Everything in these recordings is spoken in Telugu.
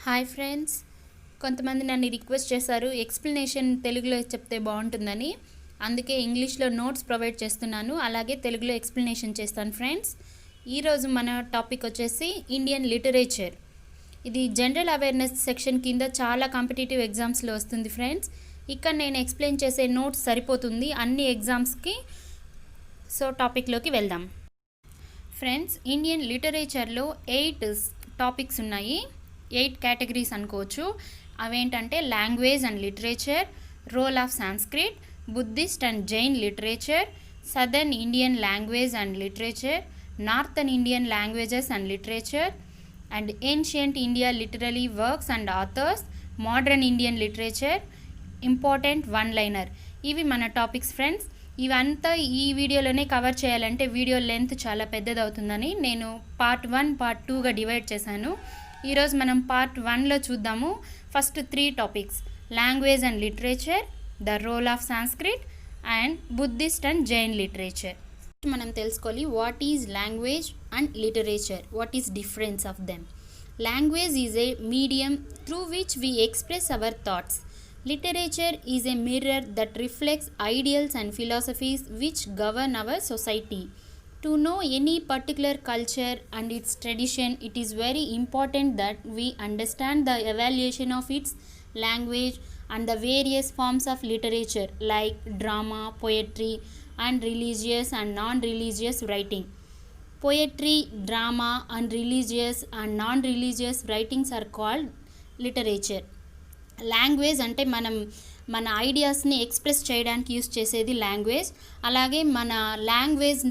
హాయ్ ఫ్రెండ్స్, కొంతమంది నన్ను రిక్వెస్ట్ చేశారు ఎక్స్ప్లెనేషన్ తెలుగులో చెప్తే బాగుంటుందని. అందుకే ఇంగ్లీష్లో నోట్స్ ప్రొవైడ్ చేస్తున్నాను, అలాగే తెలుగులో ఎక్స్ప్లెనేషన్ చేస్తాను. ఫ్రెండ్స్, ఈరోజు మన టాపిక్ వచ్చేసి ఇండియన్ లిటరేచర్. ఇది జనరల్ అవేర్నెస్ సెక్షన్ కింద చాలా కాంపిటేటివ్ ఎగ్జామ్స్లో వస్తుంది. ఫ్రెండ్స్, ఇక్కడ నేను ఎక్స్ప్లెయిన్ చేసే నోట్స్ సరిపోతుంది అన్ని ఎగ్జామ్స్కి. సో టాపిక్లోకి వెళ్దాం. ఫ్రెండ్స్, ఇండియన్ లిటరేచర్లో 8 టాపిక్స్ ఉన్నాయి, 8 కేటగిరీస్ అనుకోవచ్చు. అవేంటంటే language and literature, role of Sanskrit, Buddhist and Jain literature, southern Indian language and literature, northern Indian languages and literature, and ancient India literary works and authors, modern Indian literature, important one liner. ఇవి మన టాపిక్స్. ఫ్రెండ్స్, ఇవంతా ఈ వీడియోలోనే కవర్ చేయాలంటే వీడియో లెంత్ చాలా పెద్దదవుతుందని నేను పార్ట్ 1, పార్ట్ 2గా డివైడ్ చేశాను. ఈరోజు మనం పార్ట్ 1లో చూద్దాము. First 3 topics: language and literature, the role of Sanskrit, and Buddhist and Jain literature. మనం తెలుసుకోవాలి what is language and literature, what is difference of them. Language is a medium through which we express our thoughts. Literature is a mirror that reflects ideals and philosophies which govern our society. To know any particular culture and its tradition, it is very important that we understand the evaluation of its language and the various forms of literature like drama, poetry, and religious and non-religious writing. Poetry, drama, and religious and non-religious writings are called literature. Language అంటే మన ఐడియాస్ని ఎక్స్ప్రెస్ చేయడానికి యూస్ చేసేది లాంగ్వేజ్. అలాగే మన లాంగ్వేజ్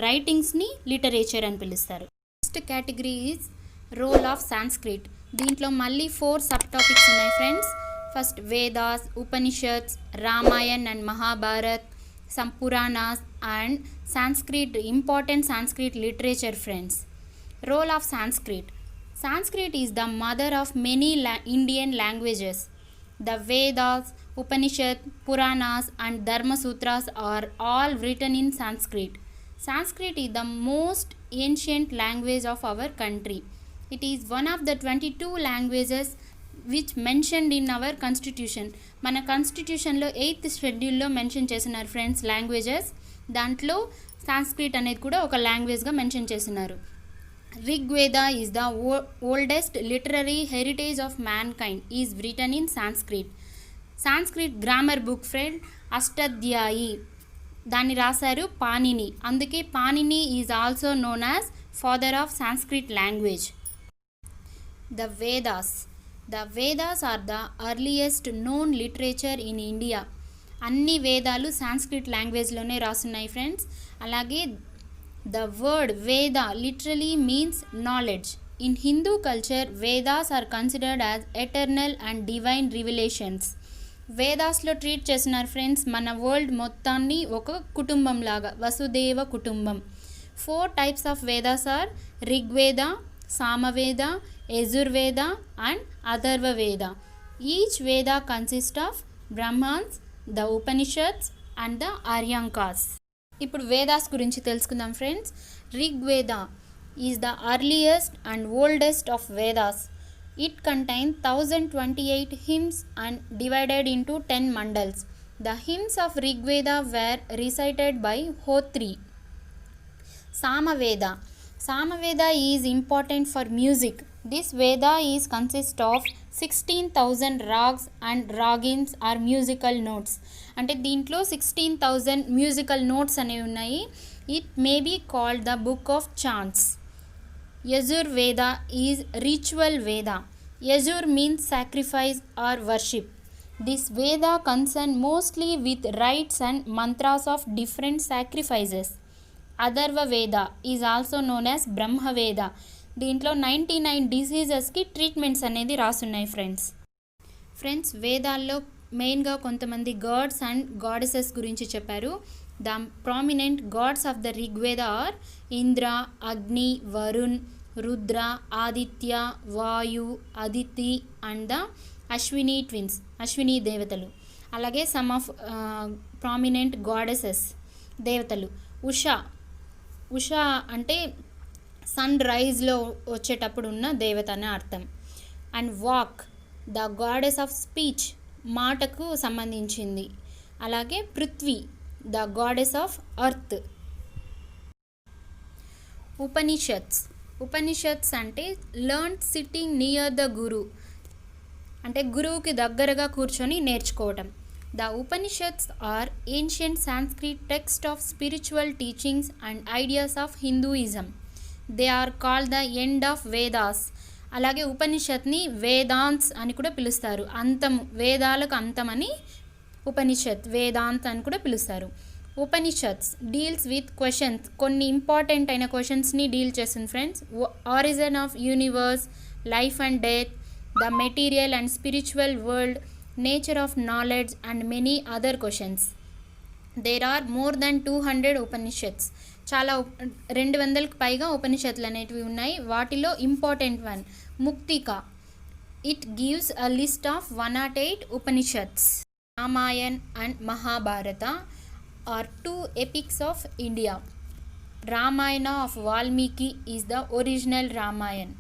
రైటింగ్స్ని లిటరేచర్ అని పిలుస్తారు. Next category is role of Sanskrit. దీంట్లో మళ్ళీ 4 సబ్ టాపిక్స్ ఉన్నాయి. Friends, first Vedas, Upanishads, Ramayan and Mahabharat, some Puranas and Sanskrit, important Sanskrit literature. Friends, role of Sanskrit. Sanskrit is the mother of many Indian languages. The Vedas, Upanishads, Puranas, and Dharma Sutras are all written in Sanskrit. Sanskrit is the most ancient language of our country. It is one of the 22 languages which mentioned in our constitution. మన కాన్స్టిట్యూషన్లో 8th షెడ్యూల్లో మెన్షన్ చేస్తున్నారు. ఫ్రెండ్స్, లాంగ్వేజెస్ దాంట్లో సాంస్క్రిట్ అనేది కూడా ఒక లాంగ్వేజ్గా మెన్షన్ చేస్తున్నారు. Rigveda is the oldest literary heritage of mankind, is written in Sanskrit. Sanskrit grammar book, friend, Ashtadhyayi, దాన్ని రాశారు పాణిని. అందుకే Panini is also known as father of Sanskrit language. The Vedas are the earliest known literature in India. అన్ని వేదాలు సాంస్క్రిట్ లాంగ్వేజ్లోనే రాసున్నాయి. ఫ్రెండ్స్, అలాగే the word Veda literally means knowledge. In Hindu culture, Vedas are considered as eternal and divine revelations. వేదాస్లో ట్రీట్ చేస్తున్నారు. ఫ్రెండ్స్, మన వరల్డ్ మొత్తాన్ని ఒక కుటుంబం లాగా, వసుదేవ కుటుంబం. 4 types of Vedas are Rigveda, Samaveda, Yajurveda and Atharvaveda. Each Veda consists of Brahmans, the Upanishads and the Aryankas. ఇప్పుడు వేదాస్ గురించి తెలుసుకుందాం. Friends, Rigveda is the earliest and oldest of Vedas. It contain 1028 hymns and divided into 10 mandals. The hymns of Rigveda were recited by Hotri. Samaveda is important for music. This Veda is consist of 16,000 rags and ragins are musical notes. అంటే దీంట్లో 16,000 మ్యూజికల్ నోట్స్ అనేవి ఉన్నాయి. It may be called the book of chants. Yajurveda is ritual Veda. Yajur means sacrifice or worship. This Veda concern mostly with rites and mantras of different sacrifices. Atharvaveda is also known as Brahmaveda. దీంట్లో 99 డిసీజెస్కి ట్రీట్మెంట్స్ అనేది రాసున్నాయి. ఫ్రెండ్స్, వేదాల్లో మెయిన్గా కొంతమంది గాడ్స్ అండ్ గాడెసెస్ గురించి చెప్పారు. The prominent gods of the Rigveda are Indra, Agni, Varun, Rudra, Aditya, Vayu, Aditi and the Ashwini twins, Ashwini దేవతలు. అలాగే సమ్ ఆఫ్ ప్రామినెంట్ గాడెసెస్ దేవతలు. ఉష అంటే సన్ రైజ్లో వచ్చేటప్పుడు ఉన్న దేవత అనే అర్థం. And Vak the goddess of speech, మాటకు సంబంధించింది. అలాగే Prithvi the goddess of earth. Upanishads అంటే learn sitting near the guru, అంటే గురువుకి దగ్గరగా కూర్చొని నేర్చుకోవటం. The Upanishads are ancient Sanskrit text of spiritual teachings and ideas of Hinduism. They are called the end of Vedas. అలాగే ఉపనిషత్ని వేదాంత్స్ అని కూడా పిలుస్తారు. అంతం, వేదాలకు అంతం అని ఉపనిషత్, వేదాంత్ అని కూడా పిలుస్తారు. ఉపనిషత్స్ డీల్స్ విత్ క్వశ్చన్స్, కొన్ని ఇంపార్టెంట్ అయిన క్వశ్చన్స్ని డీల్ చేస్తుంది friends. Origin of universe, life and death, the material and spiritual world, nature of knowledge and many other questions. There are more than 200 Upanishads. చాలా 200కు పైగా ఉపనిషత్తులు అనేటివి ఉన్నాయి. వాటిలో important one Muktika. It gives a list of 108 Upanishads. Ramayan and Mahabharata are two epics of India. Ramayana of Valmiki is the original Ramayana.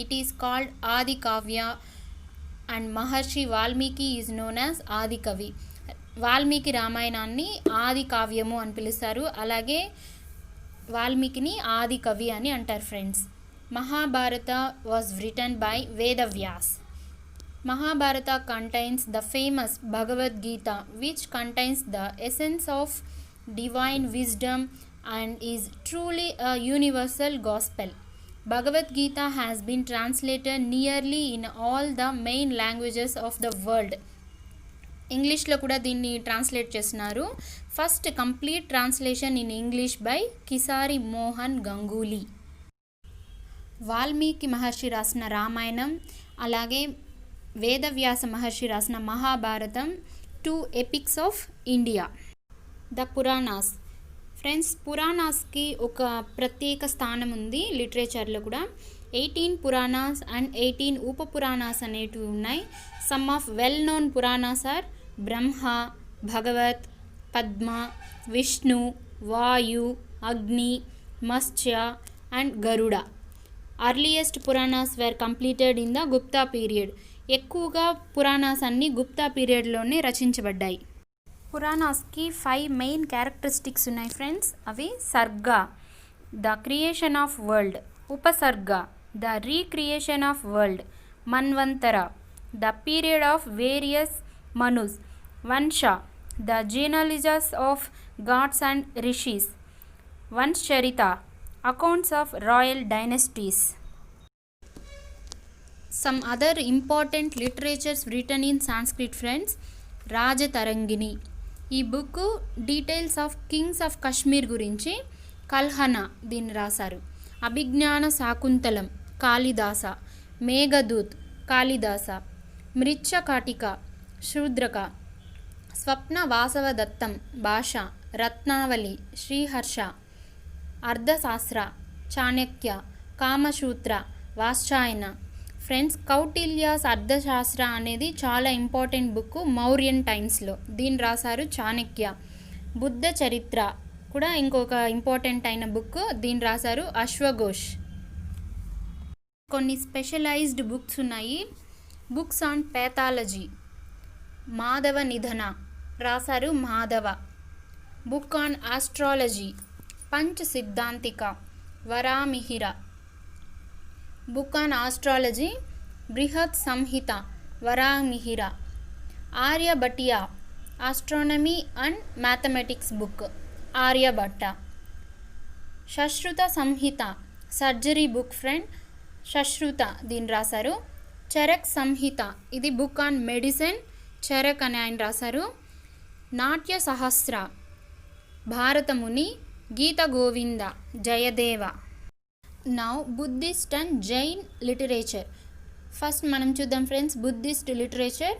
It is called Adi Kavya and Maharshi Valmiki is known as Adi Kavi. Valmiki రామాయణాన్ని ఆది కావ్యము అని పిలుస్తారు. అలాగే వాల్మీకిని ఆది కవి అని అంటారు friends. Mahabharata was written by Vedavyas. Mahabharata contains the famous Bhagavad Gita, which contains the essence of divine wisdom and is truly a universal gospel. Bhagavad Gita has been translated nearly in all the main languages of the world. ఇంగ్లీష్లో కూడా దీన్ని ట్రాన్స్లేట్ చేస్తున్నారు. First complete translation in English by Kisari Mohan Ganguli. Valmiki Maharshi రాసిన రామాయణం, అలాగే వేదవ్యాస మహర్షి రాసిన Mahabharatam, 2 epics of India. The Puranas. Friends, పురాణాస్కి ఒక ప్రత్యేక స్థానం ఉంది లిటరేచర్లో కూడా. 18 పురాణాస్ అండ్ 18 ఉప పురాణాస్ అనేటివి ఉన్నాయి. Some of well known Puranas are Brahma, Bhagavat, Padma, Vishnu, Vayu, Agni, Matsya and Garuda. Earliest Puranas were completed in the Gupta period. ఎక్కువగా పురాణాస్ అన్నీ గుప్తా పీరియడ్లోనే రచించబడ్డాయి. పురాణాస్కి 5 మెయిన్ క్యారెక్టరిస్టిక్స్ ఉన్నాయి ఫ్రెండ్స్. అవి Sarga, the creation of world. Upasarga, the recreation of world. Manvantara, the period of various Manus. Vamsha, the genealogies of gods and rishis. Vamshacharita, accounts of royal dynasties. Some other important literatures written in Sanskrit friends. Rajatarangini. ఈ book details of kings of Kashmir గురించి. కల్హన దీన్ని రాశారు. అభిజ్ఞాన శాకుంతలం కాళిదాస. మేఘదూత్ కాళిదాస. మృచ్ఛకటిక శూద్రక. స్వప్న వాసవదత్తం భాష. రత్నావళి శ్రీహర్ష. అర్థశాస్త్ర చాణక్య. కామసూత్ర వాత్స్యాయన. ఫ్రెండ్స్, కౌటిల్యాస్ అర్థశాస్త్ర అనేది చాలా ఇంపార్టెంట్ బుక్ మౌర్యన్ టైమ్స్లో. దీన్ని రాశారు చాణక్య. బుద్ధ చరిత్ర కూడా ఇంకొక ఇంపార్టెంట్ అయిన బుక్. దీన్ని రాశారు అశ్వఘోష్. కొన్ని స్పెషలైజ్డ్ బుక్స్ ఉన్నాయి. Books on pathology. Madhava Nidana రాశారు Madhava. Book on astrology Panch Siddhantika Varahamihira. Book on astrology Brihat Samhita Varahamihira. Aryabhatiya astronomy and mathematics book Aryabhatta. Sushruta Samhita surgery book friend. Sushruta దీన్ని రాశారు. చరక్ సంహిత ఇది బుక్ ఆన్ మెడిసిన్. చరక్ అని ఆయన రాశారు. Natya Shastra Bharatamuni. Gita Govinda Jayadeva. Now Buddhist and Jain literature. First మనం చూద్దాం friends Buddhist literature.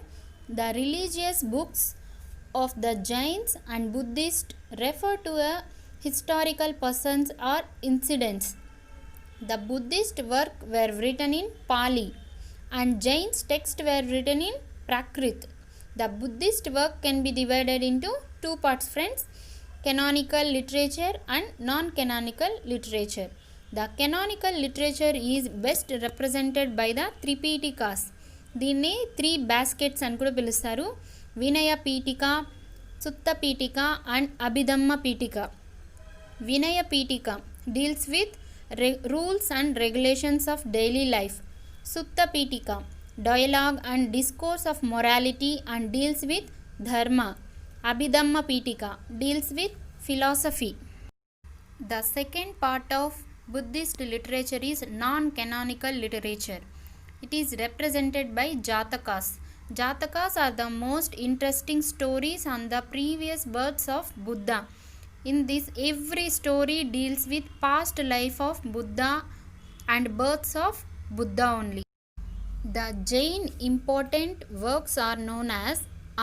The religious books of the Jains and Buddhist refer to a historical persons or incidents. The Buddhist work were written in Pali and Jain's text were written in Prakrit. The Buddhist work can be divided into 2 parts friends: canonical literature and non-canonical literature. The canonical literature is best represented by the Tripitikas. దీన్ని 3 baskets అని కూడా పిలుస్తారు. వినయ పీఠిక, సుత్త పీఠిక అండ్ అభిధమ్మ పీఠిక. వినయ Pitaka deals with rules and regulations of daily life. Sutta Pitika dialogue and discourse of morality and deals with dharma. Abhidhamma Pitika deals with philosophy. The second part of Buddhist literature is non-canonical literature. It is represented by Jatakas. Jatakas are the most interesting stories on the previous births of Buddha. In this, every story deals with past life of Buddha and births of Buddha only. The Jain important works are known as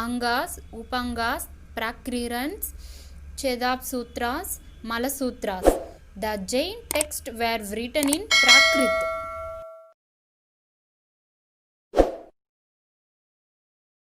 Angas, Upangas, Prakrirans, Chedap Sutras, Mala Sutras. The Jain texts were written in Prakrit.